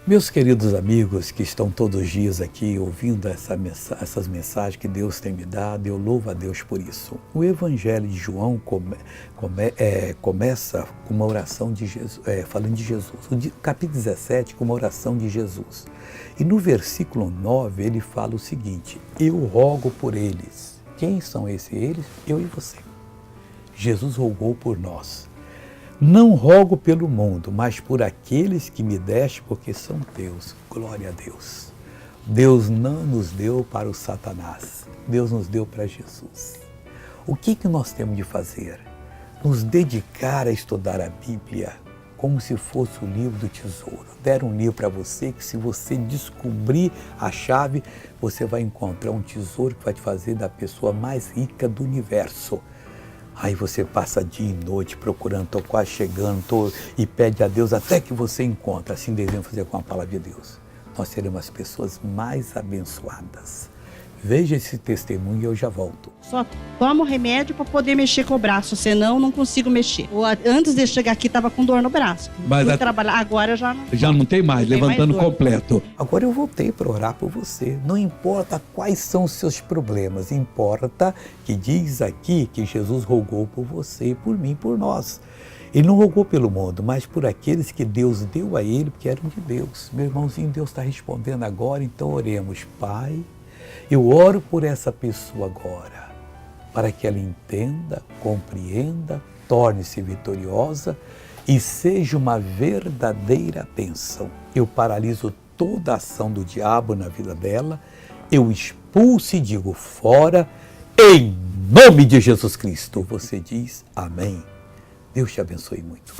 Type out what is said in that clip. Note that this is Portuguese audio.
Meus queridos amigos que estão todos os dias aqui ouvindo essas mensagens que Deus tem me dado, eu louvo a Deus por isso. O Evangelho de João começa com uma oração de Jesus, falando de Jesus. O capítulo 17 com uma oração de Jesus. E no versículo 9 ele fala o seguinte: eu rogo por eles. Quem são esses eles? Eu e você. Jesus rogou por nós. Não rogo pelo mundo, mas por aqueles que me deste, porque são teus. Glória a Deus. Deus não nos deu para o Satanás. Deus nos deu para Jesus. O que nós temos de fazer? Nos dedicar a estudar a Bíblia como se fosse o livro do tesouro. Deram um livro para você que, se você descobrir a chave, você vai encontrar um tesouro que vai te fazer da pessoa mais rica do universo. Aí você passa dia e noite procurando, estou quase chegando, e pede a Deus até que você encontre. Assim devemos fazer com a palavra de Deus. Nós seremos as pessoas mais abençoadas. Veja esse testemunho e eu já volto. Só tomo remédio para poder mexer com o braço, senão não consigo mexer. Antes de chegar aqui estava com dor no braço. Mas trabalhar agora já não. Já não tem mais, levantando mais completo. Agora eu voltei para orar por você. Não importa quais são os seus problemas, importa que diz aqui que Jesus rogou por você, por mim, por nós. Ele não rogou pelo mundo, mas por aqueles que Deus deu a ele, porque eram de Deus. Meu irmãozinho, Deus está respondendo agora, então oremos. Pai, eu oro por essa pessoa agora, para que ela entenda, compreenda, torne-se vitoriosa e seja uma verdadeira bênção. Eu paraliso toda a ação do diabo na vida dela, eu expulso e digo fora, em nome de Jesus Cristo. Você diz amém. Deus te abençoe muito.